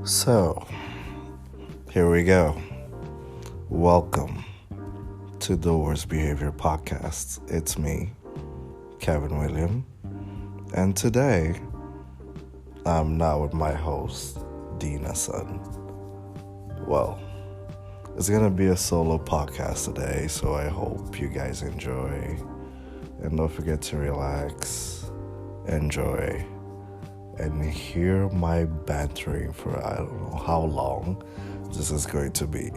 So, here we go. Welcome to the Worst Behavior Podcast. It's me, Kevin William, and today I'm not with my host, Dina Sun. Well, it's gonna be a solo podcast today, so I hope you guys enjoy. And don't forget to relax, enjoy, and hear my bantering for I don't know how long this is going to be.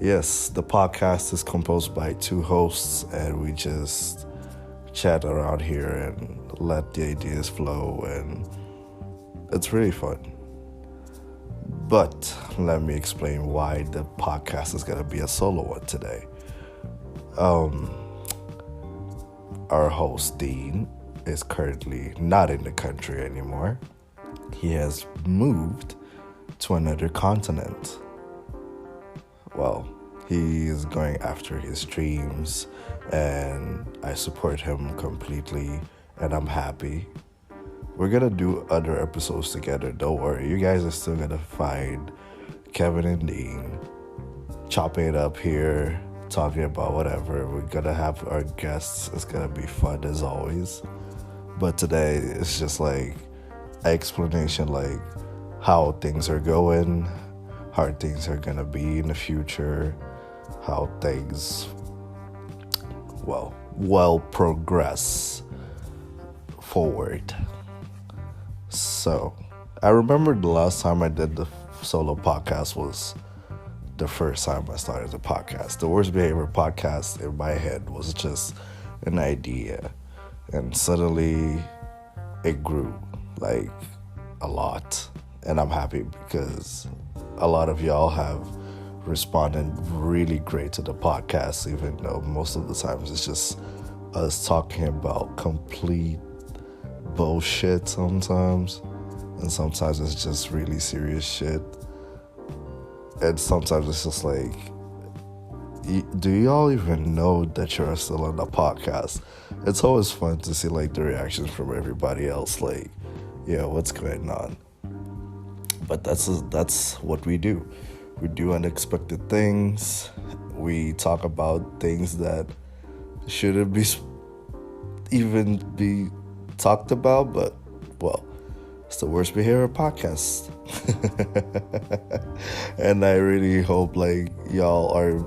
Yes, the podcast is composed by two hosts, and we just chat around here and let the ideas flow, and it's really fun. But let me explain why the podcast is going to be a solo one today. Our host, Dean, is currently not in the country anymore. He has moved to another continent. Well, he is going after his dreams, and I support him completely, and I'm happy. We're gonna do other episodes together, don't worry. You guys are still gonna find Kevin and Dean chopping it up here, talking about whatever. We're gonna have our guests. It's gonna be fun as always. But today it's just like an explanation, like how things are going, how things are gonna be in the future, how things will progress forward. So I remember the last time I did the solo podcast was the first time I started the podcast. The Worst Behavior Podcast in my head was just an idea. And suddenly it grew like a lot. And I'm happy because a lot of y'all have responded really great to the podcast, even though most of the times it's just us talking about complete bullshit sometimes. And sometimes it's just really serious shit. And sometimes it's just like, do y'all even know that you're still on the podcast? It's always fun to see like the reactions from everybody else, like, yeah, what's going on? But that's what we do. We do unexpected things. We talk about things that shouldn't even be talked about, but well, it's the Worst Behavior Podcast. And I really hope like y'all are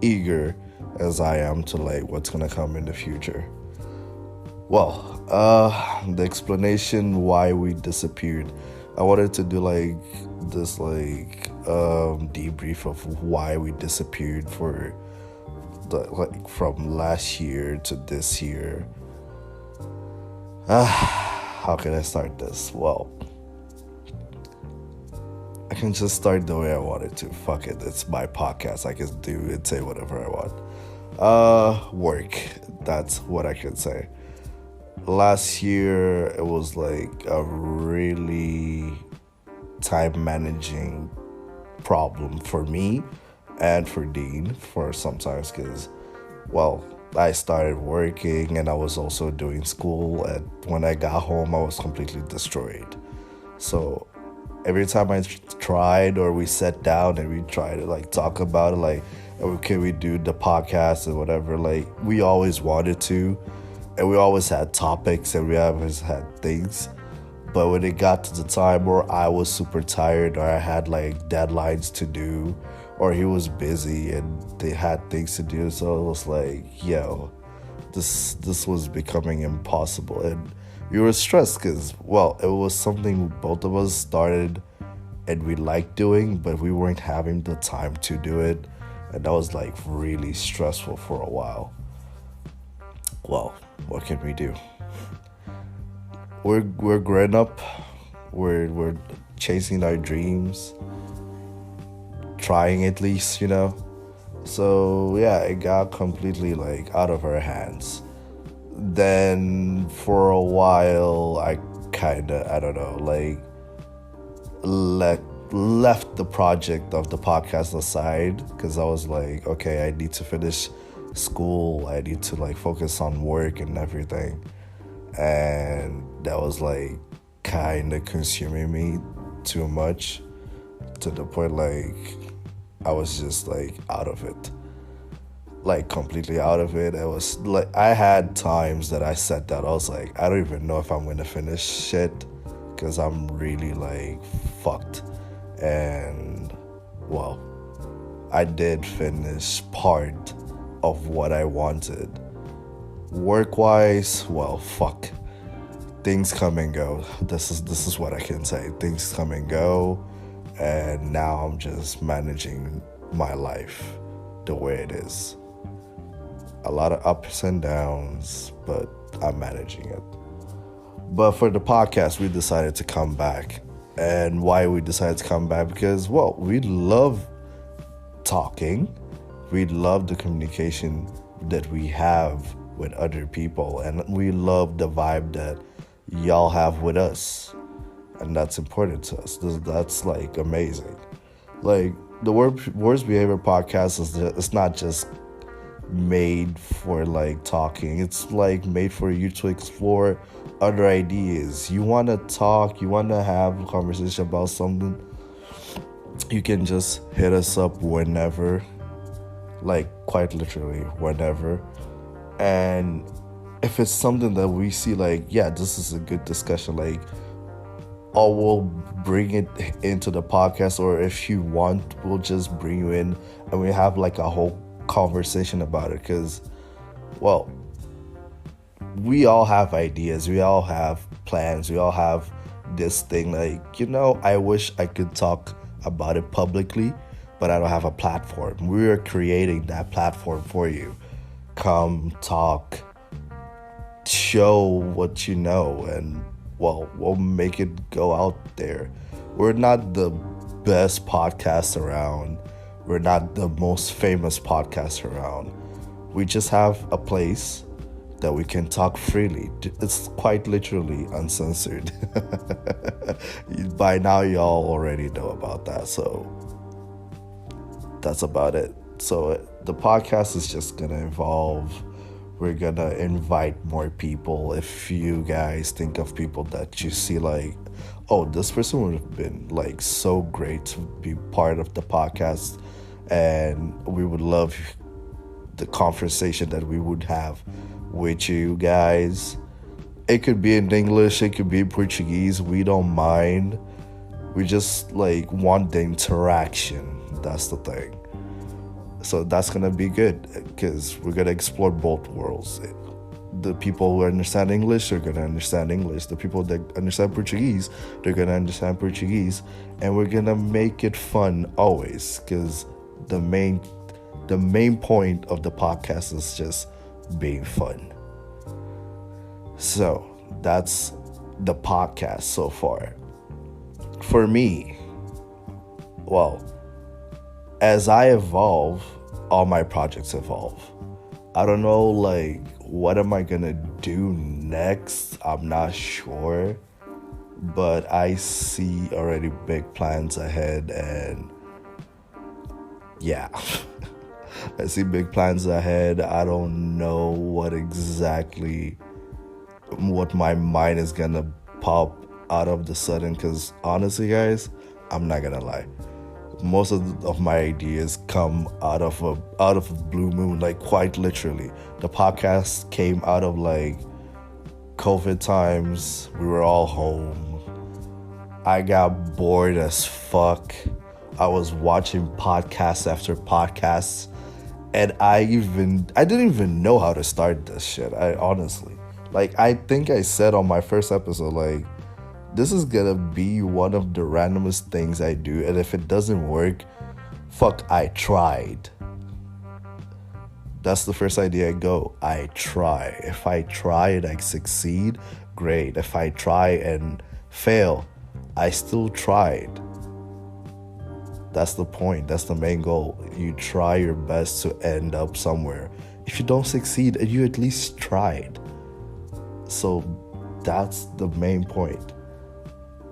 eager as I am to like what's gonna come in the future. Well, the explanation why we disappeared. I wanted to do like this debrief of why we disappeared for from last year to this year. How can I start this? Well, I can just start the way I wanted to. Fuck it, it's my podcast. I can do and say whatever I want. Work. That's what I can say. Last year, it was like a really time managing problem for me and for Dean for sometimes because, well, I started working and I was also doing school, and when I got home, I was completely destroyed. So every time I tried or we sat down and we tried to like talk about it, like, okay, we do the podcast and whatever, like we always wanted to, and we always had topics and we always had things. But when it got to the time where I was super tired or I had like deadlines to do or he was busy and they had things to do, so it was like, yo, this was becoming impossible. And we were stressed because, well, it was something both of us started and we liked doing, but we weren't having the time to do it. And that was like really stressful for a while. Well, what can we do? We're grown up. We're chasing our dreams. Trying at least, you know. So yeah, it got completely like out of our hands. Then for a while I don't know, like left the project of the podcast aside because I was like, okay, I need to finish school. I need to like focus on work and everything. And that was like kind of consuming me too much to the point like I was just like out of it. Like completely out of it. It was like I had times that I said that I was like, I don't even know if I'm gonna finish shit because I'm really like fucked. And well, I did finish part of what I wanted. Work wise, well, fuck. Things come and go. This is what I can say. Things come and go, and now I'm just managing my life the way it is. A lot of ups and downs, but I'm managing it. But for the podcast, we decided to come back. And why we decided to come back? Because, well, we love talking. We love the communication that we have with other people. And we love the vibe that y'all have with us. And that's important to us. That's like amazing. Like the Worst Behavior podcast it's not just made for like talking. It's like made for you to explore other ideas. You want to talk, you want to have a conversation about something, you can just hit us up whenever, like quite literally whenever. And if it's something that we see like, yeah, this is a good discussion, like, or we'll bring it into the podcast, or if you want, we'll just bring you in and we have like a whole conversation about it. Because, well, we all have ideas, we all have plans, we all have this thing like, I wish I could talk about it publicly, but I don't have a platform. We're creating that platform for you. Come talk, show what you know, and well, we'll make it go out there. We're not the best podcast around. We're not the most famous podcast around. We just have a place that we can talk freely. It's quite literally uncensored. By now, y'all already know about that. So that's about it. So the podcast is just going to evolve. We're going to invite more people. If you guys think of people that you see like, oh, this person would have been like so great to be part of the podcast, and we would love the conversation that we would have with you guys. It could be in English, it could be in Portuguese. We don't mind. We just like want the interaction. That's the thing. So that's going to be good because we're going to explore both worlds. The people who understand English are going to understand English. The people that understand Portuguese, they're going to understand Portuguese. And we're going to make it fun always, because the main point of the podcast is just being fun. So that's the podcast so far. For me, well, as I evolve, all my projects evolve. I don't know, like, what am I gonna do next? I'm not sure. But I see already big plans ahead, and yeah. I see big plans ahead. I don't know what my mind is gonna pop out of the sudden, because honestly, guys, I'm not gonna lie. Most of my ideas come out of a blue moon, like quite literally. The podcast came out of like COVID times. We were all home. I got bored as fuck. I was watching podcasts after podcasts, and I didn't even know how to start this shit. I honestly, like, I think I said on my first episode, like, this is gonna be one of the randomest things I do, and if it doesn't work, fuck, I tried. That's the first idea I go. I try. If I try and I succeed, great. If I try and fail, I still tried. That's the point. That's the main goal. You try your best to end up somewhere. If you don't succeed, you at least tried. So that's the main point.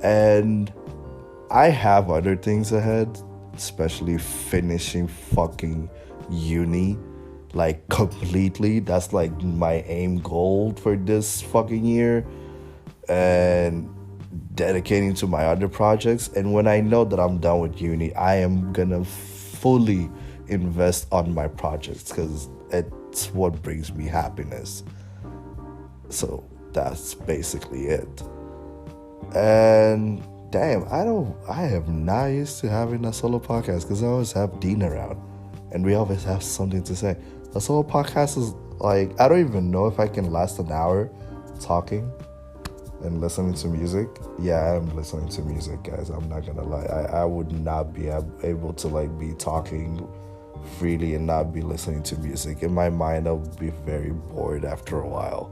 And I have other things ahead, especially finishing fucking uni, like completely. That's like my aim goal for this fucking year. And dedicating to my other projects. And when I know that I'm done with uni, I am gonna fully invest on my projects because it's what brings me happiness. So that's basically it. And damn, I am not used to having a solo podcast because I always have Dean around and we always have something to say. A solo podcast is like, I don't even know if I can last an hour talking and listening to music. Yeah, I'm listening to music, guys. I'm not gonna lie. I would not be able to like be talking freely and not be listening to music. In my mind, I would be very bored after a while.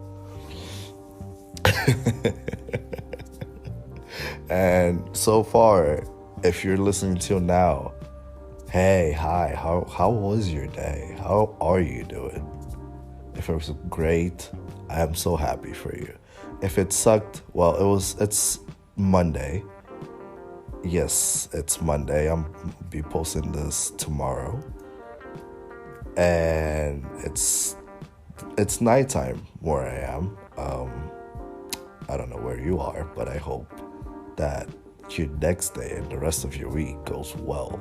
And so far, if you're listening till now, hey, hi, how was your day? How are you doing? If it was great, I am so happy for you. If it sucked, well, it's Monday. Yes, it's Monday. I'm be posting this tomorrow. And it's nighttime where I am. I don't know where you are, but I hope that your next day and the rest of your week goes well.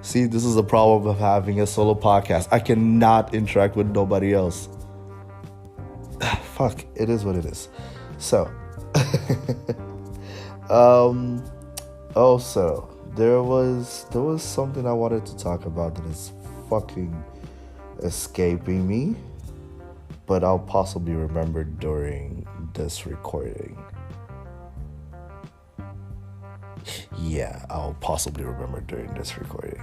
See, this is the problem of having a solo podcast. I cannot interact with nobody else. Fuck, it is what it is. So, also, there was something I wanted to talk about that is fucking escaping me, but I'll possibly remember during this recording. Yeah, I'll possibly remember during this recording.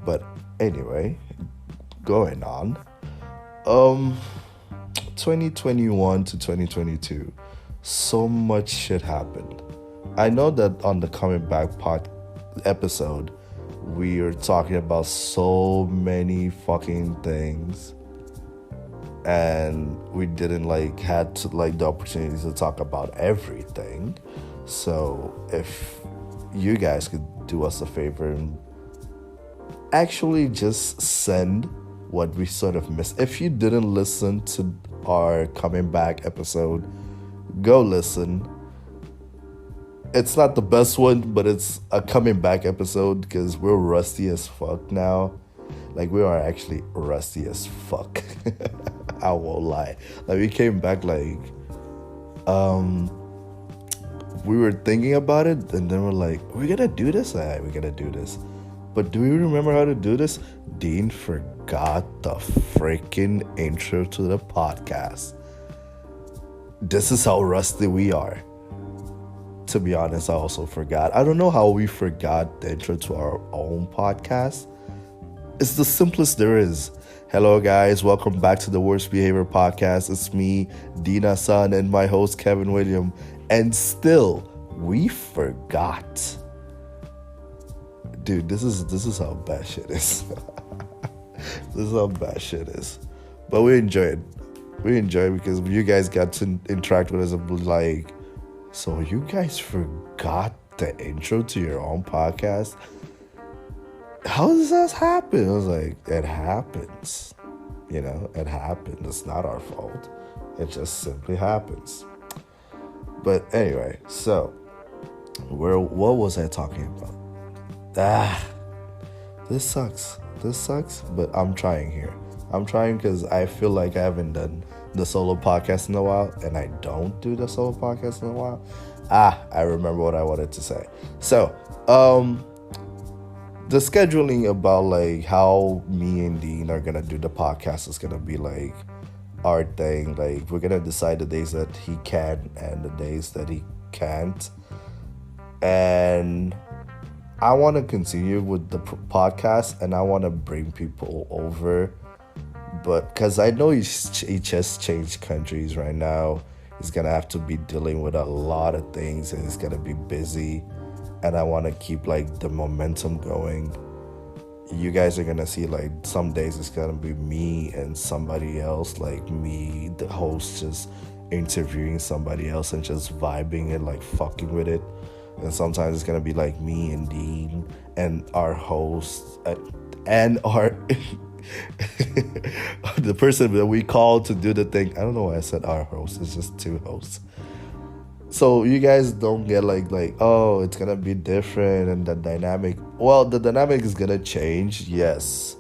But anyway, going on. 2021 to 2022, so much shit happened. I know that on the Coming Back episode, we are talking about so many fucking things, and we didn't had the opportunity to talk about everything. So if you guys could do us a favor and actually just send what we sort of missed. If you didn't listen to our Coming Back episode, go listen. It's not the best one, but it's a Coming Back episode because we're rusty as fuck now. Like, we are actually rusty as fuck. I won't lie. Like, we came back we were thinking about it, and then we're like, we're gonna do this? We're gonna do this. But do we remember how to do this? Dean forgot the freaking intro to the podcast. This is how rusty we are. To be honest, I also forgot. I don't know how we forgot the intro to our own podcast. It's the simplest there is. Hello, guys. Welcome back to the Worst Behavior Podcast. It's me, Dina San, and my host, Kevin William. And still, we forgot. Dude, this is how bad shit is. This is how bad shit is. But we enjoy it. We enjoy it because you guys got to interact with us and be like, so you guys forgot the intro to your own podcast? How does that happen? I was like, it happens. You know, it happened. It's not our fault. It just simply happens. But anyway, so what was I talking about? This sucks, but I'm trying here. I'm trying because I feel like I haven't done the solo podcast in a while, and I don't do the solo podcast in a while. I remember what I wanted to say. So, the scheduling about how me and Dean are gonna do the podcast is gonna be our thing. We're gonna decide the days that he can and the days that he can't, and I want to continue with the podcast, and I want to bring people over, but because I know he just changed countries right now, he's gonna have to be dealing with a lot of things, and he's gonna be busy, and I want to keep the momentum going. You guys are gonna see some days it's gonna be me and somebody else, me, the host, just interviewing somebody else and just vibing and fucking with it. And sometimes it's gonna be me and Dean and our host and our the person that we call to do the thing. I don't know why I said our host. It's just two hosts. So you guys don't get like oh, it's gonna be different and the dynamic. Well, the dynamic is gonna change, yes,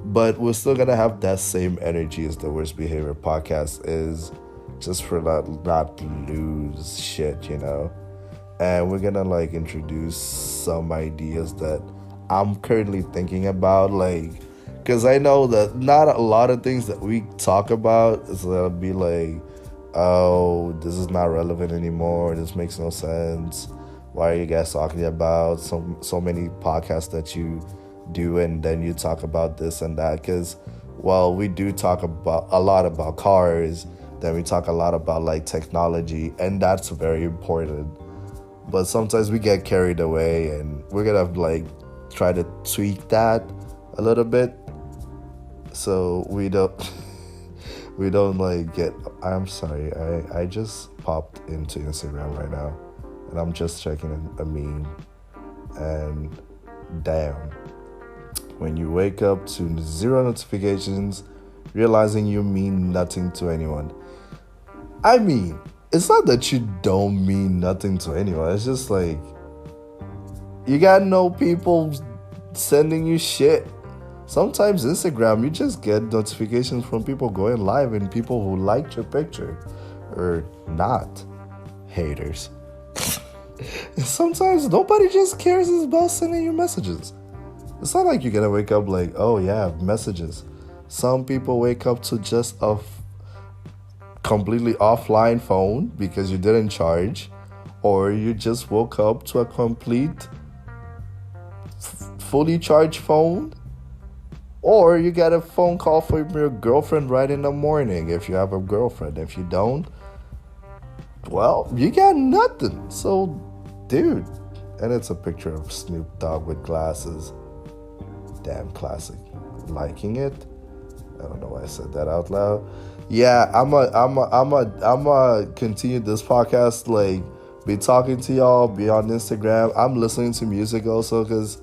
but we're still gonna have that same energy as the Worst Behavior Podcast is, just for not lose shit, And we're gonna like introduce some ideas that I'm currently thinking about, like, because I know that not a lot of things that we talk about is gonna be like, oh, this is not relevant anymore. This makes no sense. Why are you guys talking about so many podcasts that you do and then you talk about this and that? Because, well, we do talk about a lot about cars, then we talk a lot about like technology, and that's very important. But sometimes we get carried away, and we're gonna like try to tweak that a little bit so we don't we don't like get. I'm sorry, I just popped into Instagram right now and I'm just checking a meme, and damn, when you wake up to zero notifications realizing you mean nothing to anyone. I mean, it's not that you don't mean nothing to anyone, it's just like you got no people sending you shit. Sometimes Instagram, you just get notifications from people going live and people who liked your picture or not. Haters. Sometimes nobody just cares about sending you messages. It's not like you're gonna wake up like, oh yeah, messages. Some people wake up to just a completely offline phone because you didn't charge, or you just woke up to a complete fully charged phone, or you get a phone call from your girlfriend right in the morning if you have a girlfriend. If you don't, well, you got nothing. So, dude, and it's a picture of Snoop Dogg with glasses. Damn classic. Liking it. I don't know why I said that out loud. Yeah, I'm a continue this podcast, like, be talking to y'all, be on Instagram. I'm listening to music also because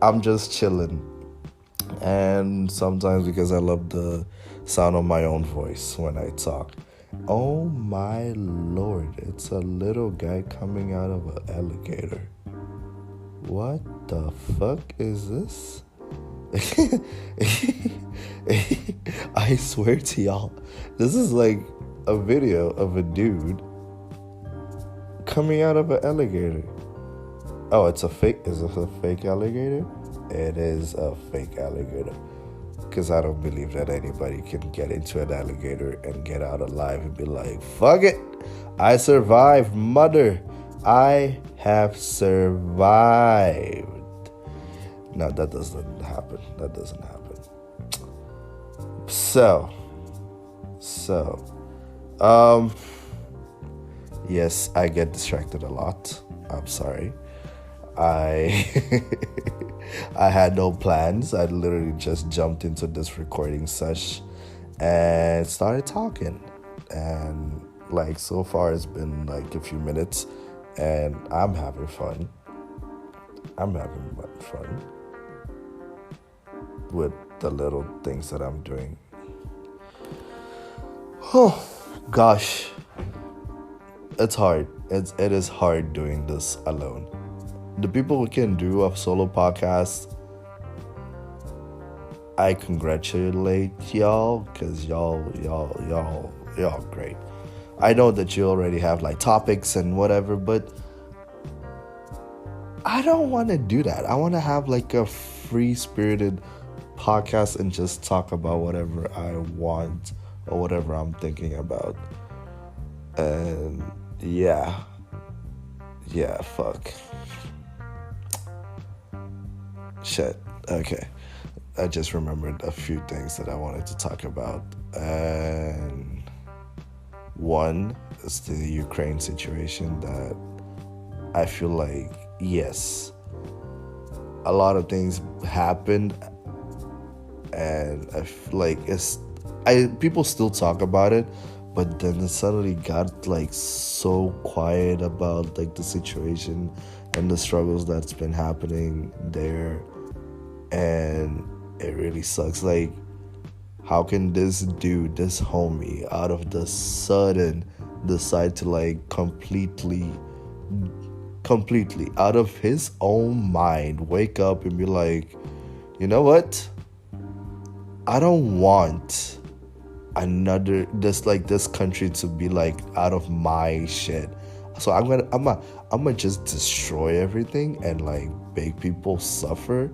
I'm just chilling. And sometimes because I love the sound of my own voice when I talk. Oh my lord, it's a little guy coming out of an alligator. What the fuck is this? I swear to y'all, this is like a video of a dude coming out of an alligator. Oh, it's a fake. Is it a fake alligator? It is a fake alligator. Because I don't believe that anybody can get into an alligator and get out alive and be like, fuck it, I survived, mother. I have survived. No, that doesn't happen. That doesn't happen. So, yes, I get distracted a lot. I'm sorry. I I had no plans. I literally just jumped into this recording sesh and started talking. And like so far it's been like a few minutes and I'm having fun. I'm having fun with the little things that I'm doing. Oh gosh. It's hard. It is hard doing this alone. The people who can do a solo podcast, I congratulate y'all, because y'all great. I know that you already have like topics and whatever, but I don't want to do that. I want to have like a free-spirited podcast and just talk about whatever I want or whatever I'm thinking about. And yeah, fuck. Shit. Okay. I just remembered a few things that I wanted to talk about. And one is the Ukraine situation that I feel like, yes, a lot of things happened and I feel like people still talk about it, but then it suddenly got like so quiet about like the situation and the struggles that's been happening there. And it really sucks. Like, how can this dude, this homie, out of the sudden decide to like completely out of his own mind wake up and be like, you know what? I don't want this country to be like out of my shit. So I'm gonna just destroy everything and like make people suffer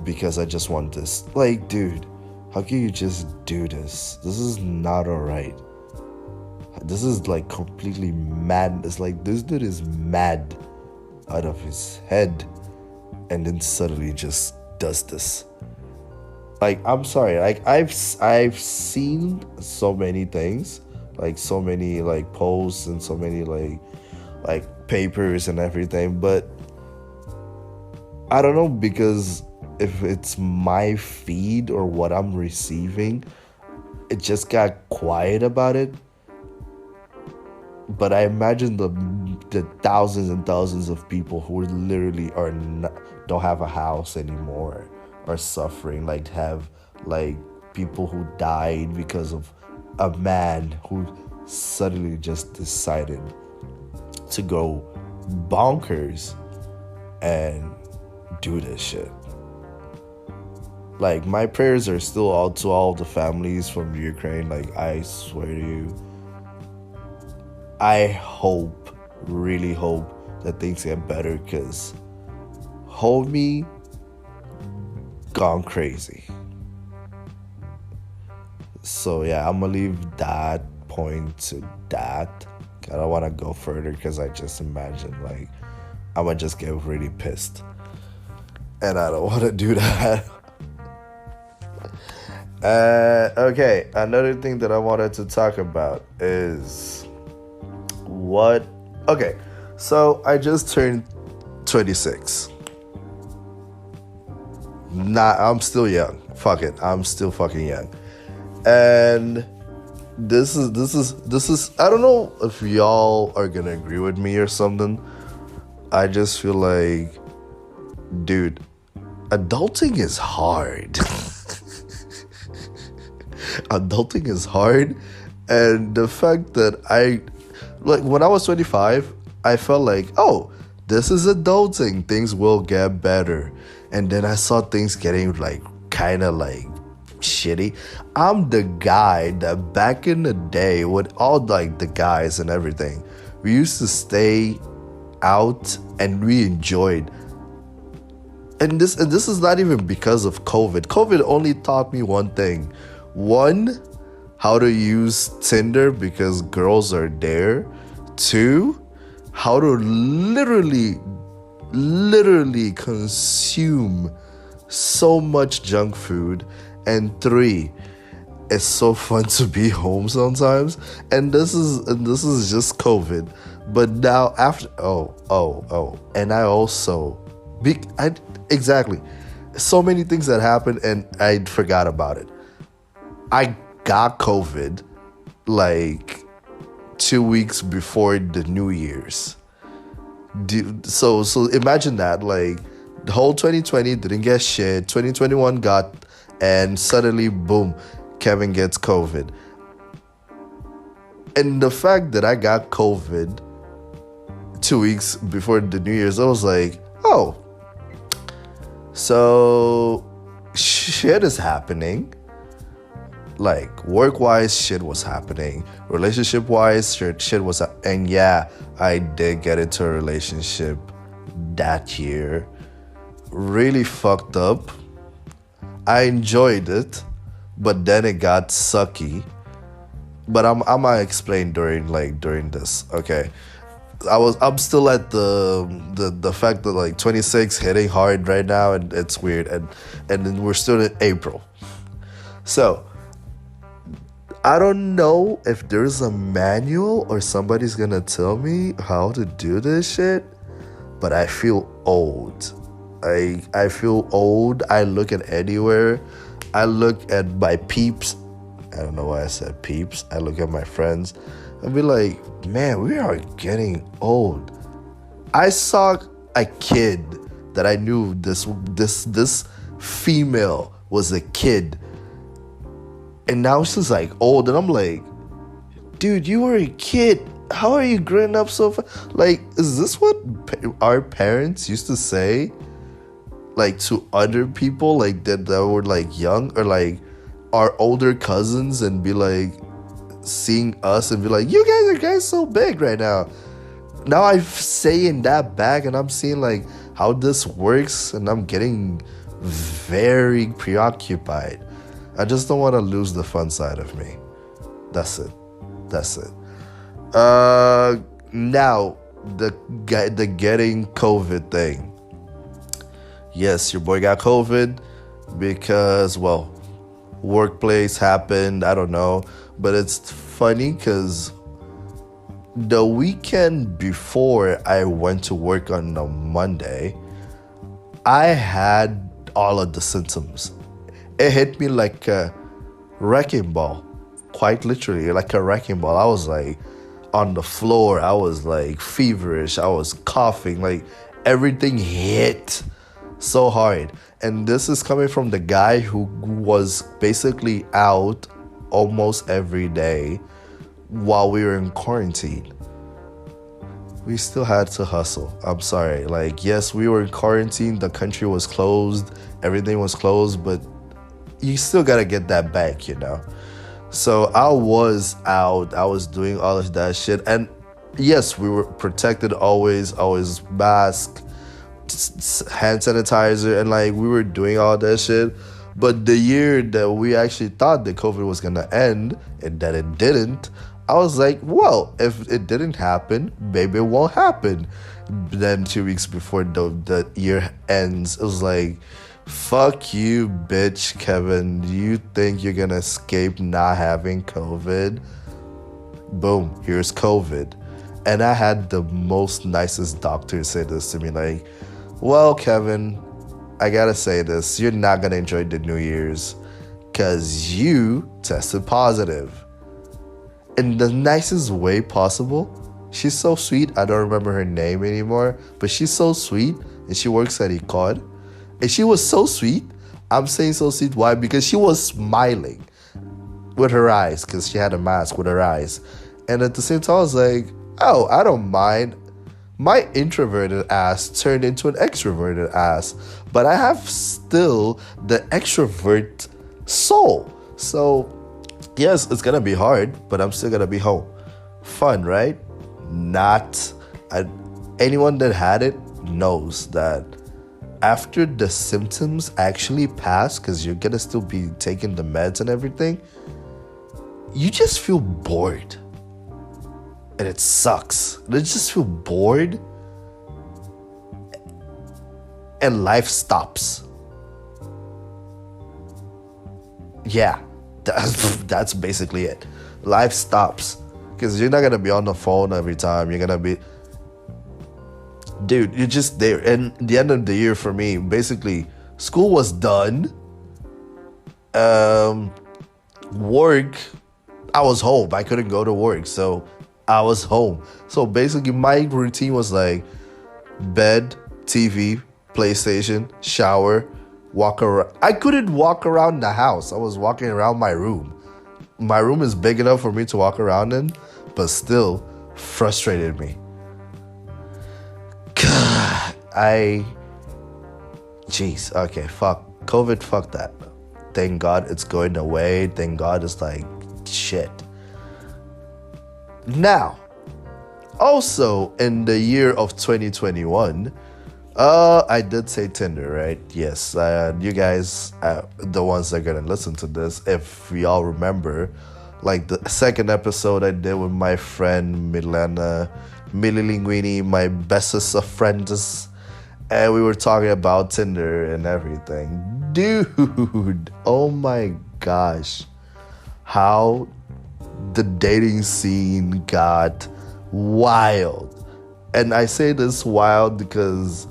because I just want this. Like, dude, how can you just do this? This is not alright. This is like completely mad. It's like this dude is mad out of his head and then suddenly just does this. Like, I'm sorry, like I've seen so many things, like so many like posts and so many like papers and everything, but I don't know, because if it's my feed or what I'm receiving, it just got quiet about it. But I imagine the thousands and thousands of people who literally don't have a house anymore, are suffering, like have like people who died because of a man who suddenly just decided to go bonkers and do this shit. Like, my prayers are still out to all the families from Ukraine. Like, I swear to you, I hope, really hope that things get better, because homie gone crazy. So yeah, I'm gonna leave that point to that. I don't want to go further because I just imagine like I'm gonna just get really pissed, and I don't want to do that. Okay, another thing that I wanted to talk about is okay, so I just turned 26. I'm still young. Fuck it, I'm still fucking young. And this is I don't know if y'all are gonna agree with me or something. I just feel like, dude, adulting is hard. Adulting is hard. And the fact that when I was 25, I felt like, oh, this is adulting, things will get better. And then I saw things getting like kind of like shitty. I'm the guy that back in the day, with all like the guys and everything, we used to stay out and we enjoyed. And this is not even because of COVID. COVID only taught me one thing. One, how to use Tinder because girls are there. Two, how to literally consume so much junk food. And three, it's so fun to be home sometimes. And this is just COVID. But now after and I also exactly, so many things that happened and I forgot about it. I got COVID like 2 weeks before the New Year's. So imagine that, like the whole 2020 didn't get shit. 2021 got, and suddenly boom, Kevin gets COVID. And the fact that I got COVID 2 weeks before the New Year's, I was like, oh, so shit is happening. Like, work-wise, shit was happening. Relationship-wise, shit was and yeah, I did get into a relationship that year. Really fucked up. I enjoyed it, but then it got sucky. But I'm gonna explain during this, okay? I'm still at the fact that like 26 hitting hard right now, and it's weird, and then we're still in April. So I don't know if there's a manual or somebody's gonna tell me how to do this shit, but I feel old. I feel old. I look at anywhere. I look at my peeps. I don't know why I said peeps. I look at my friends and be like, man, we are getting old. I saw a kid that I knew, this female was a kid, and now she's like old, and I'm like, dude, you were a kid. How are you growing up so fast? Like, is this what our parents used to say? Like, to other people, like, that were, like, young, or, like, our older cousins, and be, like, seeing us and be like, you guys are so big right now. Now I'm saying that back, and I'm seeing, like, how this works, and I'm getting very preoccupied. I just don't want to lose the fun side of me. That's it. Now, the getting COVID thing. Yes, your boy got COVID because, well, workplace happened. I don't know. But it's funny because the weekend before I went to work on a Monday, I had all of the symptoms. It hit me like a wrecking ball. Quite literally, like a wrecking ball. I was like on the floor. I was like feverish. I was coughing. Like everything hit so hard. And this is coming from the guy who was basically out almost every day while we were in quarantine. We still had to hustle. I'm sorry. Like, yes, we were in quarantine. The country was closed. Everything was closed. But you still got to get that back, you know? So I was out. I was doing all of that shit. And yes, we were protected always mask, hand sanitizer, and like we were doing all that shit. But the year that we actually thought that COVID was going to end and that it didn't, I was like, well, if it didn't happen, maybe it won't happen. Then 2 weeks before the year ends, it was like, fuck you, bitch, Kevin. You think you're going to escape not having COVID? Boom, here's COVID. And I had the most nicest doctor say this to me, like, well, Kevin, I got to say this. You're not going to enjoy the New Year's because you tested positive. In the nicest way possible. She's so sweet. I don't remember her name anymore, but she's so sweet, and she works at ECOD. And she was so sweet. I'm saying so sweet. Why? Because she was smiling with her eyes, because she had a mask with her eyes. And at the same time, I was like, oh, I don't mind. My introverted ass turned into an extroverted ass. But I have still the extrovert soul. So, yes, it's going to be hard, but I'm still going to be home. Fun, right? Anyone that had it knows that after the symptoms actually pass, because you're going to still be taking the meds and everything, you just feel bored. And it sucks. You just feel bored. And life stops. Yeah, that's basically it. Life stops. Because you're not going to be on the phone every time. You're going to be... Dude, you're just there. And the end of the year for me, basically, school was done. Work, I was home. I couldn't go to work, so I was home. So basically, my routine was like bed, TV, PlayStation, shower, walk around. I couldn't walk around the house. I was walking around my room. My room is big enough for me to walk around in, but still frustrated me. Jeez, okay, fuck. COVID, fuck that. Thank God it's going away. Thank God it's like, shit. Now, also in the year of 2021, I did say Tinder, right? Yes, you guys, the ones that are gonna listen to this, if we all remember, like the second episode I did with my friend Millie Linguini, my bestest of friends, and we were talking about Tinder and everything. Dude, oh my gosh, how the dating scene got wild. And I say this wild because,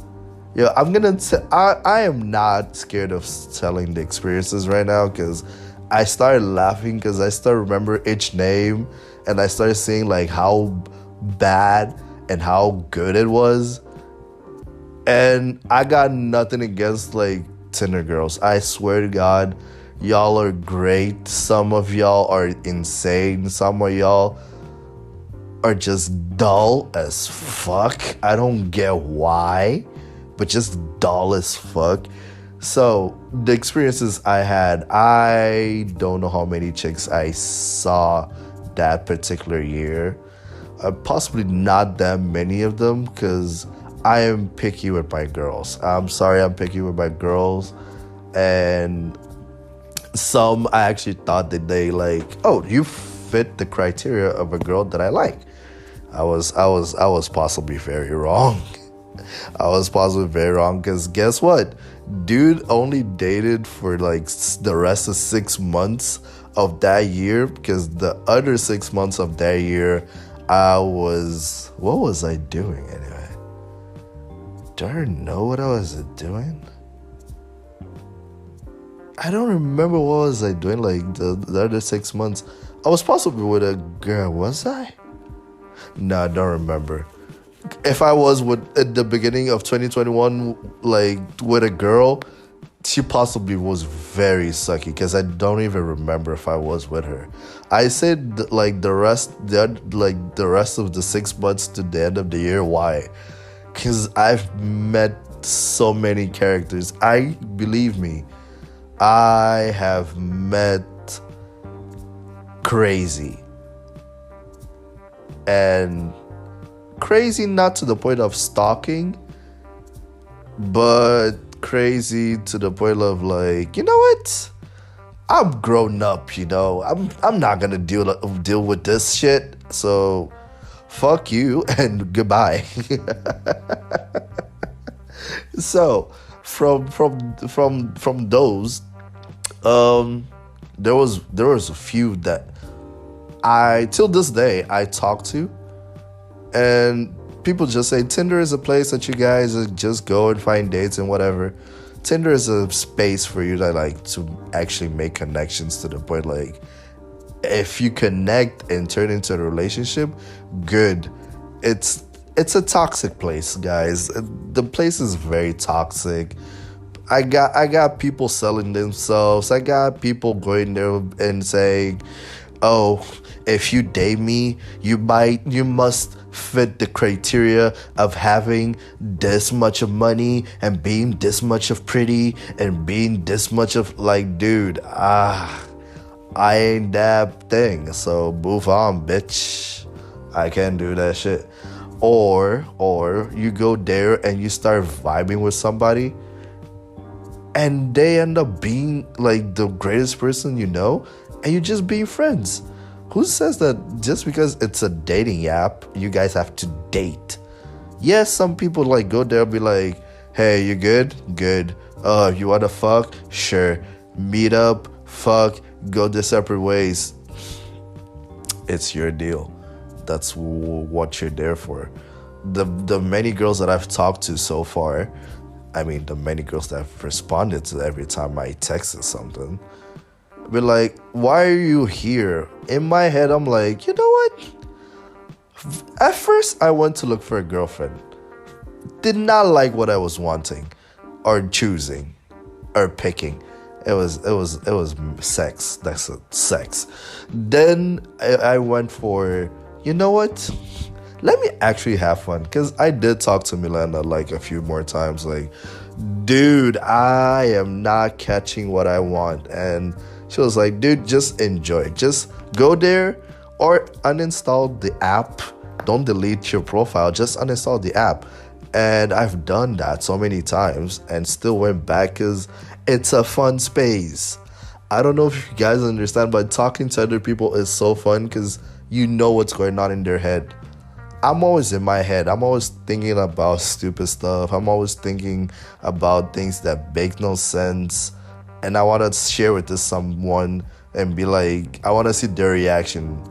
I am not scared of telling the experiences right now, because I started laughing because I started remember each name, and I started seeing like how bad and how good it was. And I got nothing against like Tinder girls. I swear to God, y'all are great. Some of y'all are insane. Some of y'all are just dull as fuck. I don't get why, but just dull as fuck. So the experiences I had, I don't know how many chicks I saw that particular year. Possibly not that many of them, because I am picky with my girls. I'm sorry, I'm picky with my girls. And some I actually thought that they like, oh, you fit the criteria of a girl that I like. I was possibly very wrong. I was possibly very wrong, because guess what? Dude only dated for like the rest of 6 months of that year, because the other 6 months of that year, what was I doing anyway? Do I know what I was doing? I don't remember what was I doing like the other 6 months. I was possibly with a girl, was I? No, I don't remember. If I was at the beginning of 2021, like with a girl, she possibly was very sucky, because I don't even remember if I was with her. I said like the rest of the 6 months to the end of the year. Why? Because I've met so many characters. Believe me, I have met crazy. And crazy not to the point of stalking, but crazy to the point of like, you know what? I'm grown up, I'm not gonna deal with this shit. So fuck you and goodbye. So from those, there was a few that till this day I talk to, and people just say Tinder is a place that you guys just go and find dates and whatever. Tinder is a space for you to like to actually make connections, to the point like if you connect and turn into a relationship, good. It's a toxic place, guys. The place is very toxic. I got people selling themselves. I got people going there and saying, oh, if you date me, you must fit the criteria of having this much of money and being this much of pretty and being this much of like, dude, I ain't that thing. So move on, bitch. I can't do that shit. Or you go there and you start vibing with somebody, and they end up being like the greatest person you know, and you just being friends. Who says that just because it's a dating app, you guys have to date? Yes, some people like go there and be like, hey, you good? Good. You wanna fuck? Sure. Meet up, fuck, go their separate ways. It's your deal. That's what you're there for. The many girls that I've talked to so far, I mean, the many girls that I've responded to every time I texted something, be like, why are you here? In my head, I'm like, you know what? At first, I went to look for a girlfriend. Did not like what I was wanting, or choosing, or picking. It was sex. That's it, sex. Then I went for, you know what? Let me actually have fun. Because I did talk to Milena like a few more times. Like, dude, I am not catching what I want. And she was like, dude, just enjoy. Just go there or uninstall the app. Don't delete your profile. Just uninstall the app. And I've done that so many times and still went back because it's a fun space. I don't know if you guys understand, but talking to other people is so fun because you know what's going on in their head. I'm always in my head. I'm always thinking about stupid stuff. I'm always thinking about things that make no sense. And I want to share with this someone and be like, I want to see their reaction.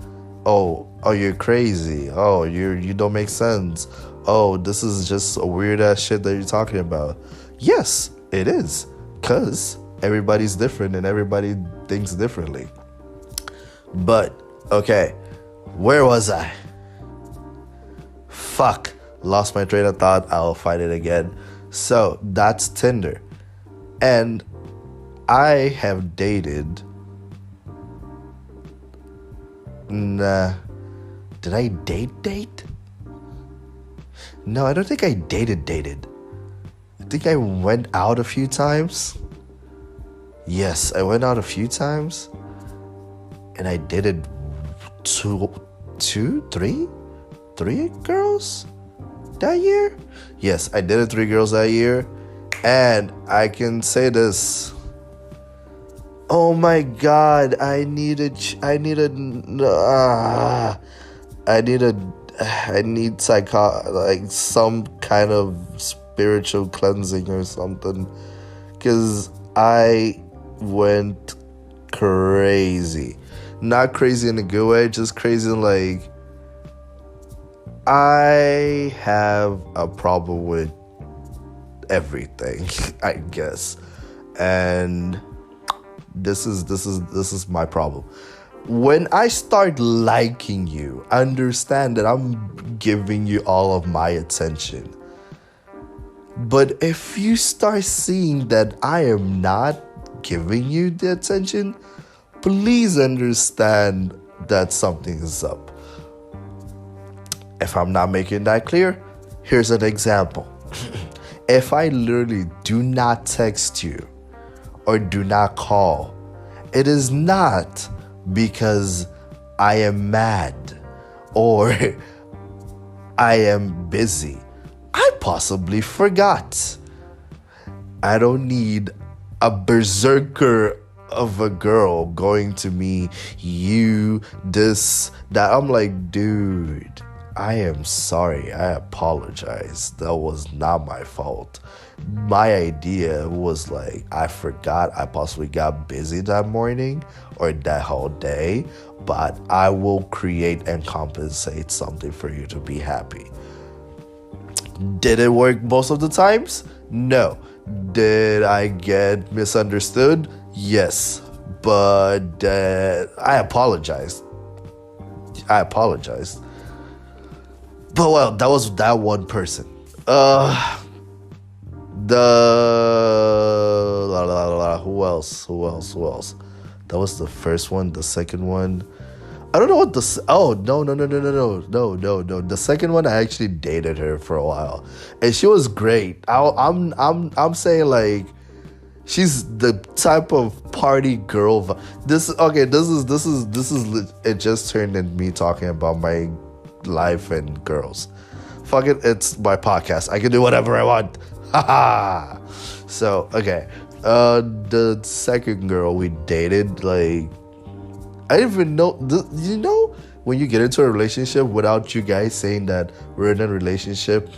Oh, you're crazy. Oh, you don't make sense. Oh, this is just a weird ass shit that you're talking about. Yes, it is. Because everybody's different and everybody thinks differently. But, okay, where was I? Fuck, lost my train of thought. I'll find it again. So, that's Tinder. And I have dated... Did I date? No, I don't think I dated. I think I went out a few times. Yes, I went out a few times. And I dated three girls that year. Yes, I dated 3 girls that year. And I can say this. Oh my God, I need some kind of spiritual cleansing or something, because I went crazy. Not crazy in a good way, just crazy like I have a problem with everything, I guess. And this is my problem. When I start liking you, understand that I'm giving you all of my attention. But if you start seeing that I am not giving you the attention, please understand that something is up. If I'm not making that clear, here's an example. If I literally do not text you or do not call, it is not because I am mad or I am busy. I possibly forgot. I don't need a berserker of a girl going to me, you, this, that. I'm like, dude, I am sorry. I apologize. That was not my fault. My idea was like, I forgot. I possibly got busy that morning or that whole day, but I will create and compensate something for you to be happy. Did it work most of the times? No. Did I get misunderstood? Yes. But I apologized. But well, that was that one person. Who else? That was the first one. The second one, I don't know what the. Oh no. The second one, I actually dated her for a while, and she was great. I'm saying like, she's the type of party girl. This is. It just turned into me talking about my life and girls. Fuck it, it's my podcast. I can do whatever I want. Haha. So okay, the second girl we dated, like, I didn't even know. You know, when you get into a relationship without you guys saying that we're in a relationship,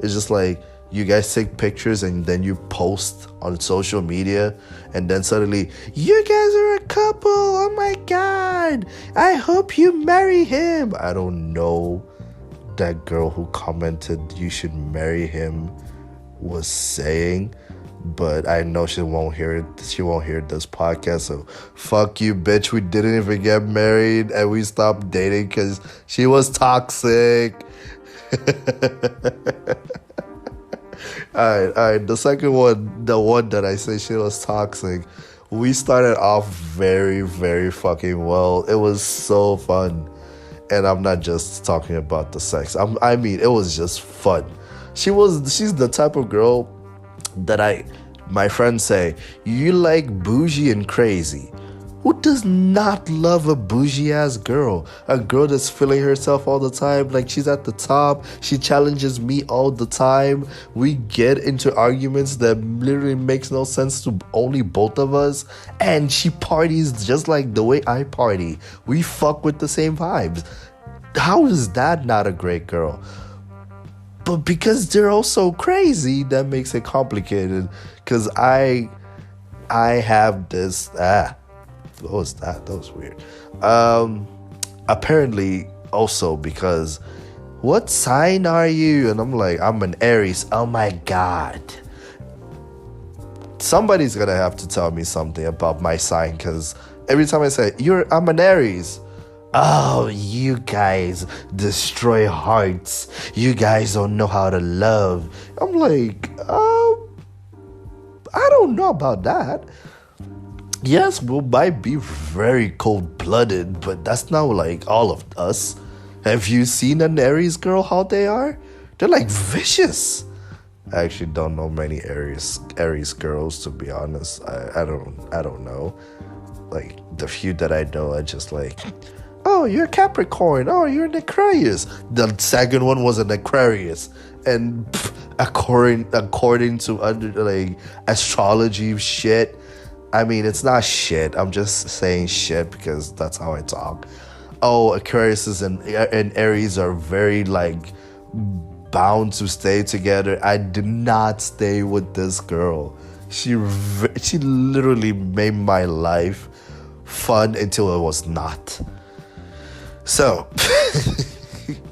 it's just like you guys take pictures and then you post on social media, and then suddenly, you guys are a couple. Oh my God, I hope you marry him. I don't know that girl who commented you should marry him was saying, but I know she won't hear it. She won't hear this podcast, so fuck you, bitch. We didn't even get married and we stopped dating because she was toxic. Alright. The second one, the one that I say she was toxic, we started off very, very fucking well. It was so fun. And I'm not just talking about the sex. I mean, it was just fun. She's the type of girl that my friends say, you like bougie and crazy. Who does not love a bougie ass girl? A girl that's feeling herself all the time, like she's at the top. She challenges me all the time. We get into arguments that literally makes no sense to only both of us. And she parties just like the way I party. We fuck with the same vibes. How is that not a great girl? But because they're all so crazy, that makes it complicated. Because I have this... What was that? That was weird. Apparently, also because, what sign are you? And I'm like, I'm an Aries. Oh my God. Somebody's gonna have to tell me something about my sign, because every time I say, I'm an Aries. Oh, you guys destroy hearts. You guys don't know how to love. I'm like, I don't know about that. Yes, we might be very cold-blooded, but that's not like all of us. Have you seen an Aries girl, how they are? They're like vicious. I actually don't know many Aries girls, to be honest. I don't know. Like the few that I know are just like, oh, you're a Capricorn. Oh, you're an Aquarius. The second one was an Aquarius, and according to like astrology shit. I mean, it's not shit. I'm just saying shit because that's how I talk. Oh, Aquarius and Aries are very like bound to stay together. I did not stay with this girl. She literally made my life fun until it was not. So,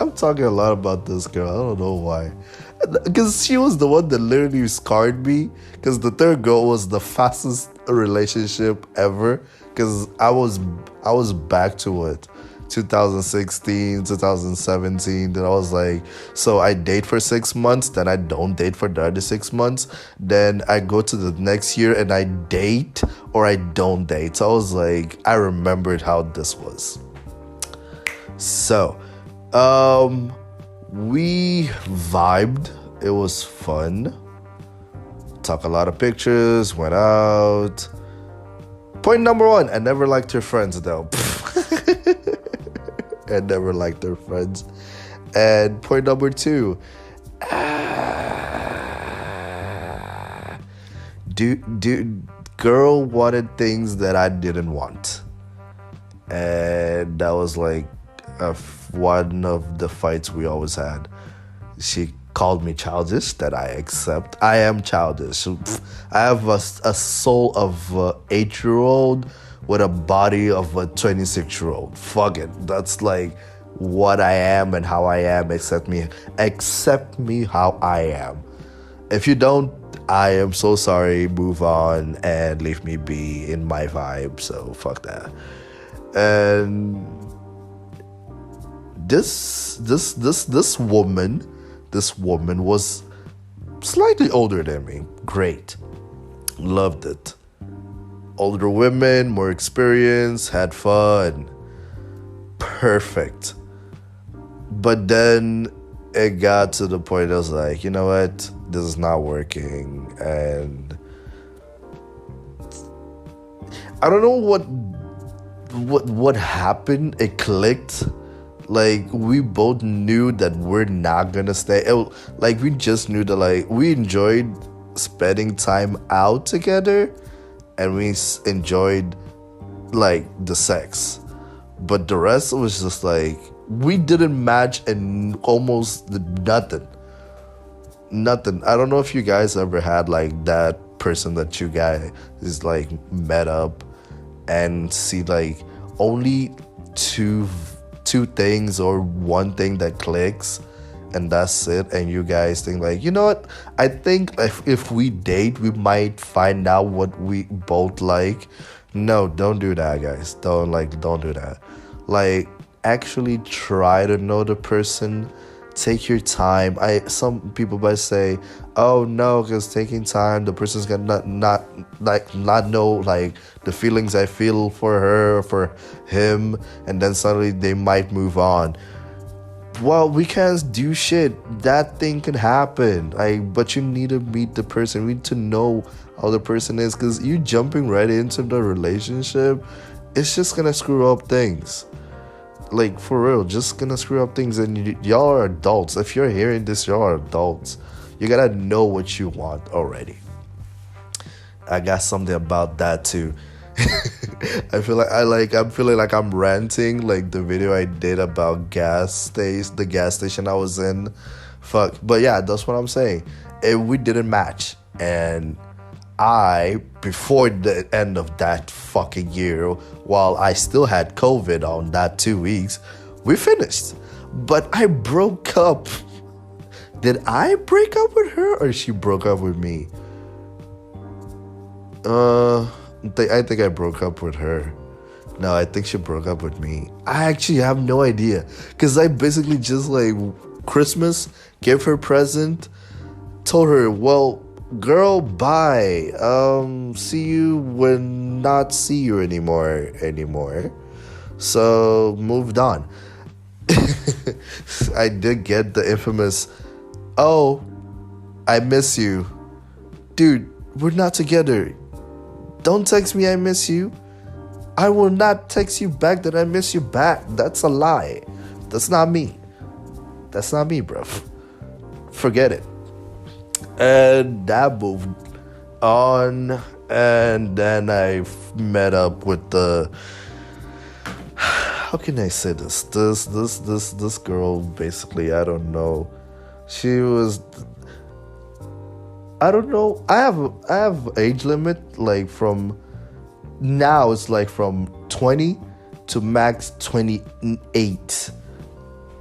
I'm talking a lot about this girl. I don't know why. Because she was the one that literally scarred me. Because the third girl was the fastest relationship ever. Because I was back to it. 2016, 2017. Then I was like, so I date for 6 months. Then I don't date for the other 6 months. Then I go to the next year and I date or I don't date. So I was like, I remembered how this was. So, we vibed. It was fun. Took a lot of pictures, went out. Point number 1, I never liked her friends though. I never liked her friends. And point number 2, girl wanted things that I didn't want. And that was like one of the fights we always had. She called me childish, that I accept. I am childish. I have a soul of an 8-year-old with a body of a 26-year-old. Fuck it. That's like what I am and how I am. Accept me how I am. If you don't, I am so sorry. Move on and leave me be in my vibe. So fuck that. And this woman was slightly older than me. Great. Loved it. Older women, more experience, had fun. Perfect. But then it got to the point I was like, you know what? This is not working. And I don't know what happened. It clicked. Like, we both knew that we're not gonna stay. Like, we just knew that, like, we enjoyed spending time out together, and we enjoyed, like, the sex. But the rest was just, like, we didn't match and almost nothing. Nothing. I don't know if you guys ever had, like, that person that you guys is, like, met up and see, like, only two things or one thing that clicks and that's it, and you guys think like, you know what, I think if we date we might find out what we both like. No, don't do that, guys. Don't do that. Like, actually try to know the person. Take your time. Some people might say, oh no, because taking time, the person's gonna not know like the feelings I feel for her or for him, and then suddenly they might move on. Well, we can't do shit. That thing can happen. But you need to meet the person. You need to know how the person is, because you jumping right into the relationship, it's just gonna screw up things. Like, for real, just gonna screw up things. And y'all are adults. If you're hearing this, y'all are adults. You gotta know what you want already. I got something about that too. I feel like I'm feeling like I'm ranting, like the video I did about the gas station I was in. Fuck. But yeah, that's what I'm saying. We didn't match. And before the end of that fucking year, while I still had COVID on that 2 weeks, we finished. But I broke up. Did I break up with her or she broke up with me? I think I broke up with her. No, I think she broke up with me. I actually have no idea. Because I basically just, like, Christmas, gave her present, told her, well, girl, bye. See you when not see you anymore. So, moved on. I did get the infamous, "Oh, I miss you." Dude, we're not together. Don't text me I miss you. I will not text you back that I miss you back. That's a lie. That's not me. That's not me, bro. Forget it. And that moved on. And then I met up with the... How can I say this? This girl, basically, I don't know. She was... I don't know. I have age limit, like from now it's like from 20 to max 28,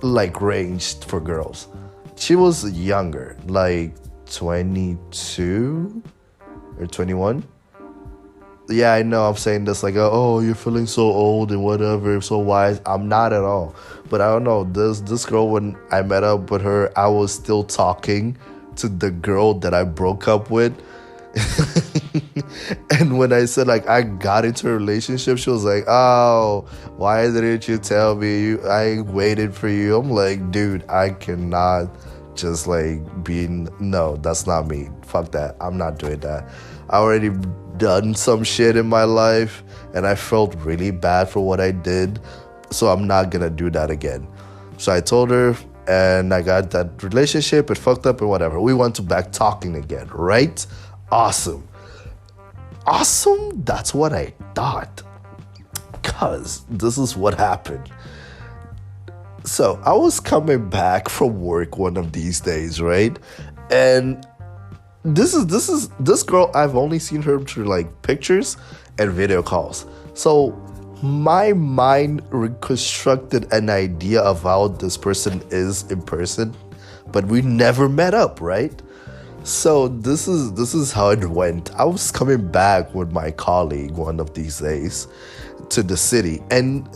like ranged for girls. She was younger, like 22 or 21. Yeah, I know I'm saying this like, oh, you're feeling so old and whatever, so wise. I'm not at all. But I don't know, this girl, when I met up with her, I was still talking to the girl that I broke up with. And when I said like I got into a relationship, she was like, "Oh, why didn't you tell me? I waited for you." I'm like, dude, I cannot just like no, that's not me. Fuck that. I'm not doing that. I already done some shit in my life and I felt really bad for what I did, so I'm not gonna do that again. So I told her, and I got that relationship, it fucked up and whatever. We went to back talking again, right? Awesome. That's what I thought. Cause this is what happened. So I was coming back from work one of these days, right? And this girl, I've only seen her through like pictures and video calls. So my mind reconstructed an idea of how this person is in person, but we never met up, right? So this is how it went. I was coming back with my colleague one of these days to the city, and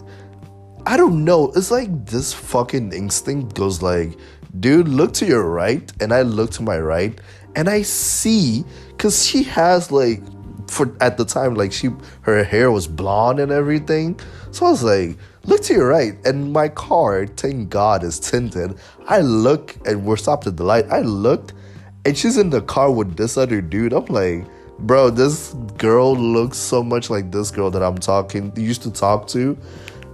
I don't know, it's like this fucking instinct goes like, dude, look to your right, and I look to my right, and I see, because she has like, for at the time, like her hair was blonde and everything. So I was like, look to your right. And my car, thank God, is tinted. I look, and we're stopped at the light. I looked, and she's in the car with this other dude. I'm like, bro, this girl looks so much like this girl that used to talk to.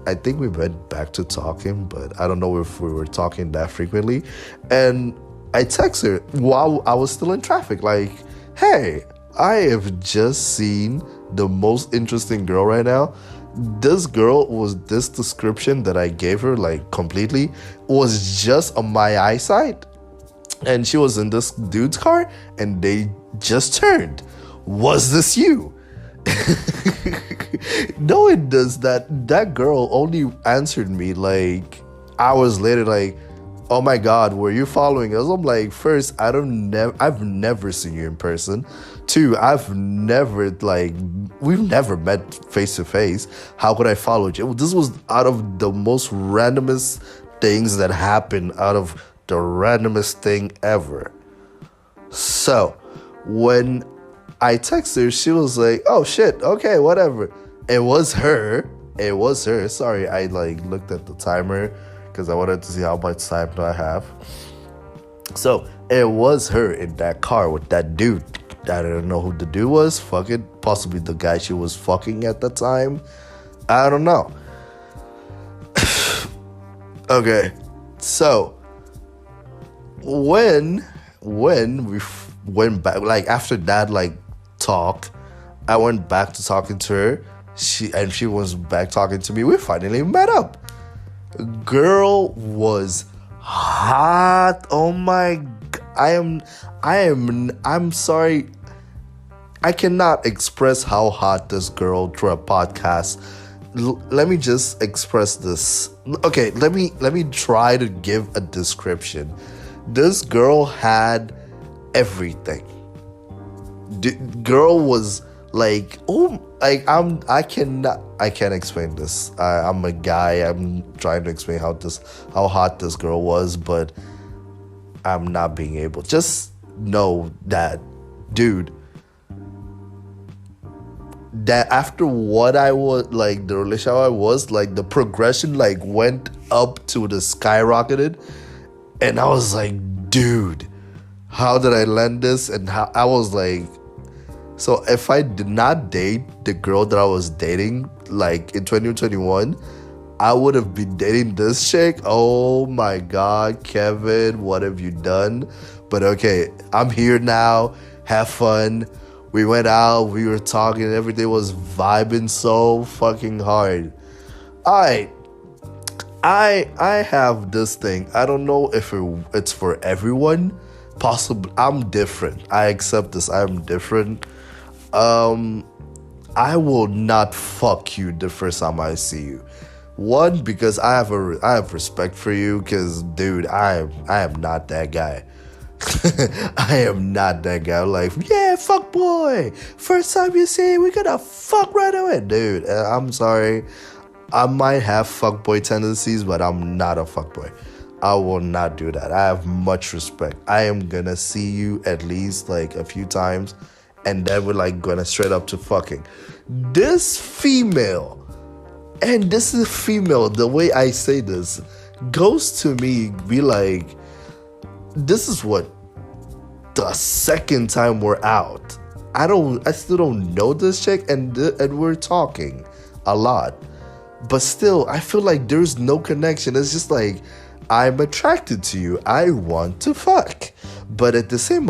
I think we went back to talking, but I don't know if we were talking that frequently. And I text her while I was still in traffic, like, hey, I have just seen the most interesting girl right now. This girl was this description that I gave her, like completely, was just on my eyesight. And she was in this dude's car and they just turned. Was this you? No, it does that. That girl only answered me like hours later, like, oh my God, were you following us? I'm like, first, I've never seen you in person. Two, we've never met face to face. How could I follow you? This was out of the most randomest things that happened, out of the randomest thing ever. So when I texted her, she was like, oh shit, okay, whatever. It was her. Sorry, I like looked at the timer because I wanted to see how much time do I have. So it was her in that car with that dude. I don't know who the dude was. Fuck it. Possibly the guy she was fucking at the time. I don't know. Okay. So when we went back, like after that like talk, I went back to talking to her. She was back talking to me. We finally met up. Girl was hot. Oh my God. I'm sorry. I cannot express how hot this girl through a podcast. Let me just express this. Okay, let me try to give a description. This girl had everything. The girl was like, oh, like I can't explain this. I'm a guy. I'm trying to explain how hot this girl was, but I'm not being able. Just know that, dude, that after what I was like, the relationship I was like, the progression like went up to the skyrocketed, and I was like, dude, how did I land this? And how I was like, so if I did not date the girl that I was dating like in 2021, I would have been dating this chick. Oh my God, Kevin, what have you done? But okay, I'm here now. Have fun. We went out, we were talking, everything was vibing so fucking hard. Alright, I have this thing. I don't know if it's for everyone. Possibly, I'm different. I accept this. I'm different. I will not fuck you the first time I see you. One, because I have respect for you. Because dude, I am not that guy. I am not that guy. I'm like, yeah, fuck boy. First time you see, we gonna fuck right away, dude. I'm sorry. I might have fuckboy tendencies, but I'm not a fuckboy. I will not do that. I have much respect. I am gonna see you at least like a few times, and then we're like gonna straight up to fucking. This female, and this is female, the way I say this, goes to me, be like, this is what, the second time we're out. I still don't know this chick, and we're talking a lot. But still, I feel like there's no connection. It's just like, I'm attracted to you. I want to fuck. But at the same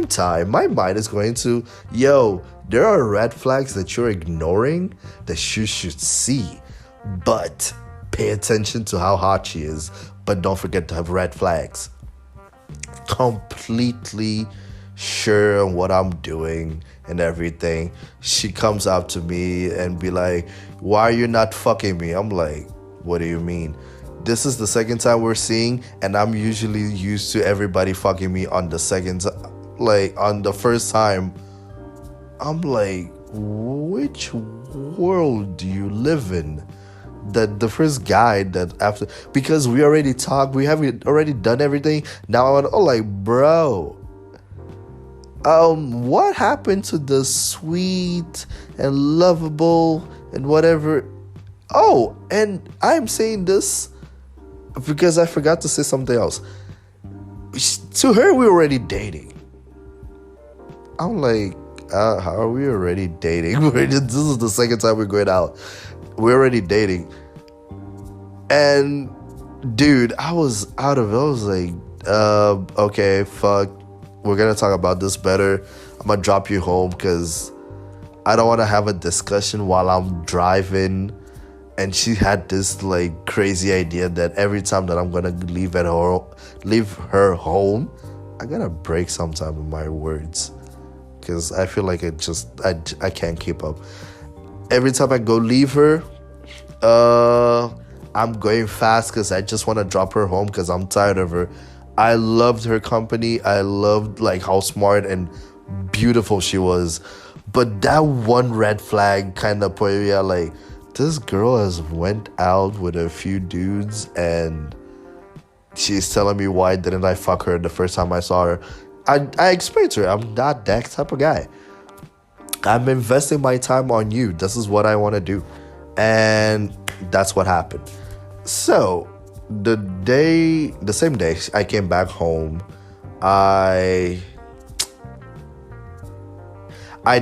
time, my mind is going to, yo, there are red flags that you're ignoring that you should see. But pay attention to how hot she is. But don't forget to have red flags. Completely sure on what I'm doing and everything. She comes up to me and be like, why are you not fucking me? I'm like, what do you mean? This is the second time we're seeing, and I'm usually used to everybody fucking me on the second, like on the first time. I'm like, which world do you live in? That the first guy that after, because we already talked, we have already done everything. Now I'm like, bro, what happened to the sweet and lovable and whatever? Oh, and I'm saying this because I forgot to say something else. To her, we were already dating. I'm like, how are we already dating? This is the second time we're going out. We're already dating. And dude, I was out of it. I was like, okay, fuck. We're gonna talk about this better. I'm gonna drop you home because I don't want to have a discussion while I'm driving. And she had this like crazy idea that every time that I'm gonna leave her home, I gotta break sometime with my words, because I feel like I can't keep up. Every time I go leave her, I'm going fast because I just want to drop her home because I'm tired of her. I loved her company. I loved like how smart and beautiful she was. But that one red flag kind of put me out like, this girl has went out with a few dudes and she's telling me why didn't I fuck her the first time I saw her. I explained to her, I'm not that type of guy. I'm investing my time on you. This is what I want to do. And that's what happened. So the same day I came back home, I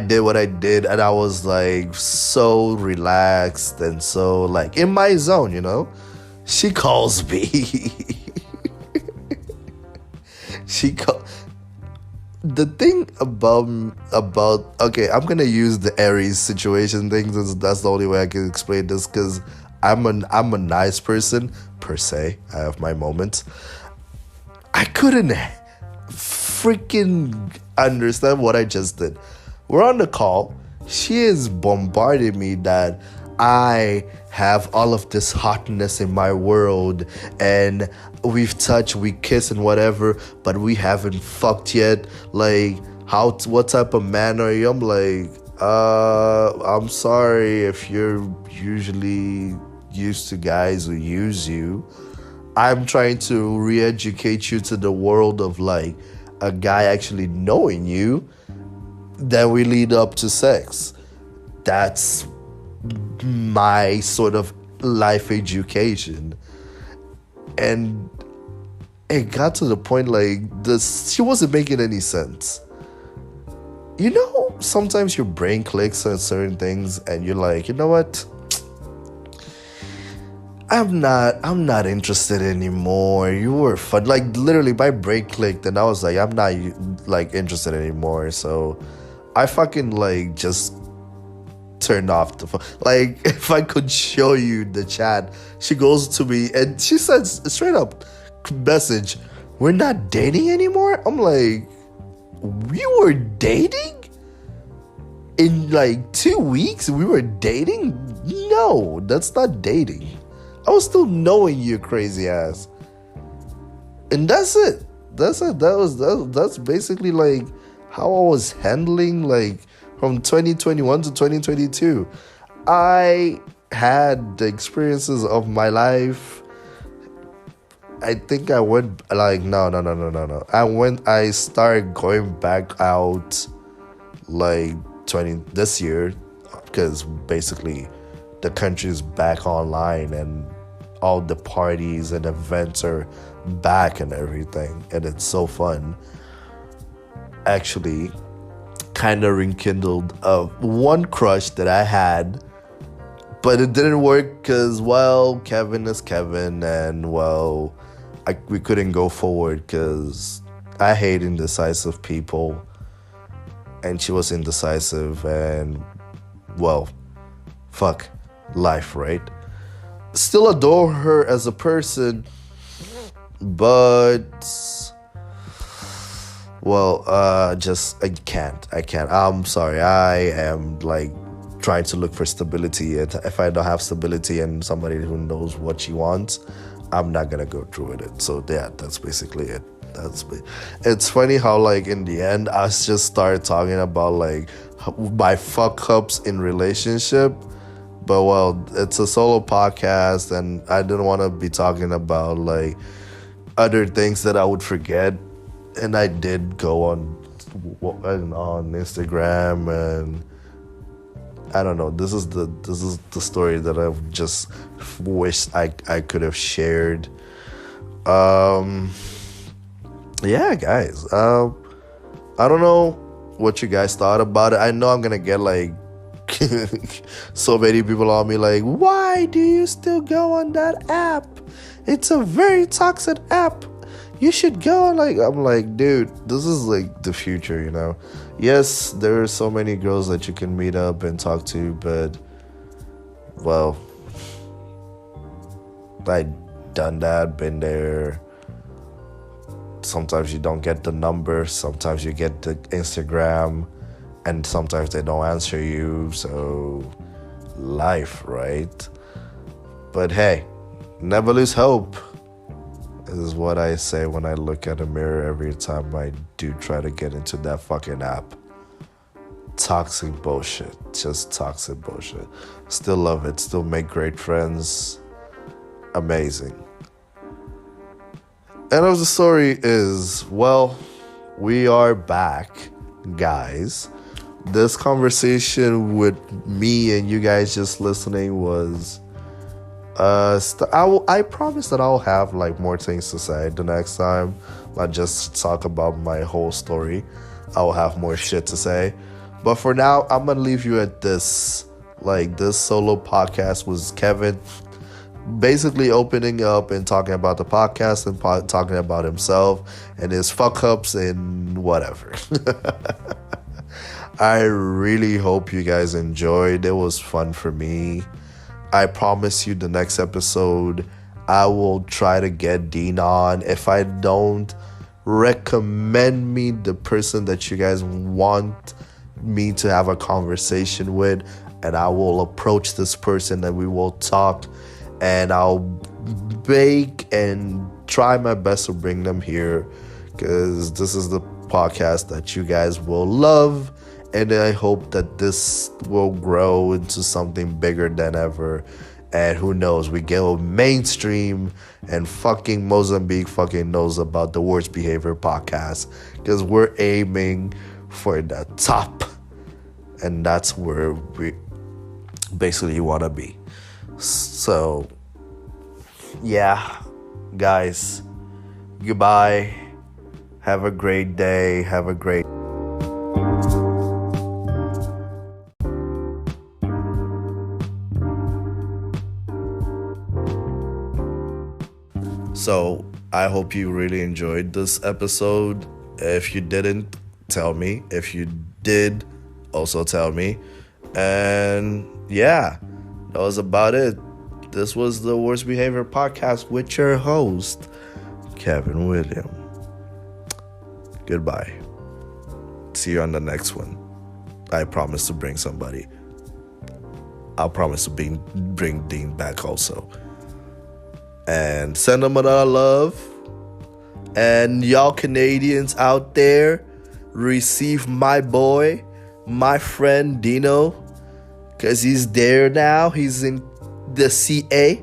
did what I did, and I was like so relaxed and so like in my zone, you know. She calls me. The thing about okay, I'm gonna use the Aries situation things. That's the only way I can explain this, because I'm a nice person per se. I have my moments. I couldn't freaking understand what I just did. We're on the call. She is bombarding me that I have all of this hotness in my world, and we've touched, we kiss and whatever, but we haven't fucked yet. Like, what type of man are you? I'm like, I'm sorry if you're usually used to guys who use you. I'm trying to re-educate you to the world of like a guy actually knowing you. Then we lead up to sex. that's my sort of life education. And it got to the point like this, she wasn't making any sense. You know, sometimes your brain clicks on certain things and you're like, you know what? I'm not interested anymore. You were fun. Like literally my brain clicked and I was like, I'm not like interested anymore. So I fucking like just turned off the phone. Like if I could show you the chat, she goes to me and she says straight up message, we're not dating anymore. I'm like, we were dating? In like 2 weeks we were dating? No, that's not dating. I was still knowing you, crazy ass. And that's it. That's basically like how I was handling like from 2021 to 2022. I had the experiences of my life. I think I went like no. I started going back out like this year because basically the country's back online and all the parties and events are back and everything, and it's so fun. Actually, kind of rekindled one crush that I had, but it didn't work because, well, Kevin is Kevin, and well, we couldn't go forward because I hate indecisive people, and she was indecisive, and well, fuck life, right? Still adore her as a person, but well, I can't. I'm sorry. I am like trying to look for stability. And if I don't have stability and somebody who knows what she wants, I'm not gonna go through with it. So yeah, that's basically it. It's funny how like in the end I just started talking about like my fuck ups in relationship. But well, it's a solo podcast and I didn't want to be talking about like other things that I would forget. And I did go on Instagram, and I don't know. This is the story that I just wished I could have shared. Yeah, guys. I don't know what you guys thought about it. I know I'm gonna get like so many people on me like, why do you still go on that app? It's a very toxic app. You should go on. Like, I'm like, dude, this is like the future, you know? Yes, there are so many girls that you can meet up and talk to, but well, I done that, been there. Sometimes you don't get the number, sometimes you get the Instagram, and sometimes they don't answer you. So life, right? But hey, never lose hope is what I say when I look at a mirror every time I do try to get into that fucking app. Toxic bullshit. Just toxic bullshit. Still love it. Still make great friends. Amazing. End of the story is, well, we are back, guys. This conversation with me and you guys just listening was I promise that I'll have like more things to say the next time, not just talk about my whole story. I will have more shit to say, but for now I'm gonna leave you at this. Like, this solo podcast was Kevin basically opening up and talking about the podcast and talking about himself and his fuck ups and whatever. I really hope you guys enjoyed. It was fun for me. I promise you the next episode I will try to get Dean on. If I don't, recommend me the person that you guys want me to have a conversation with, and I will approach this person and we will talk, and I'll bake and try my best to bring them here, because this is the podcast that you guys will love. And I hope that this will grow into something bigger than ever. And who knows, we go mainstream and fucking Mozambique fucking knows about the Worst Behavior podcast. Because we're aiming for the top. And that's where basically you want to be. So, yeah, guys, goodbye. Have a great day. Have a great. So, I hope you really enjoyed this episode. If you didn't, tell me. If you did, also tell me. And yeah, that was about it. This was the Worst Behavior Podcast with your host, Kevin William. Goodbye. See you on the next one. I promise to bring somebody. I'll promise to bring Dean back also. And send them a lot of love. And y'all Canadians out there, receive my boy, my friend Dino, because he's there now. He's in the CA.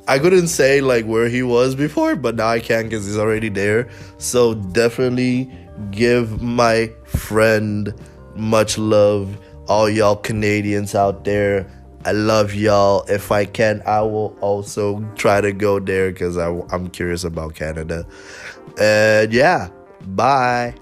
I couldn't say like where he was before, but now I can because he's already there. So definitely give my friend much love. All y'all Canadians out there, I love y'all. If I can, I will also try to go there because I'm curious about Canada. And yeah, bye.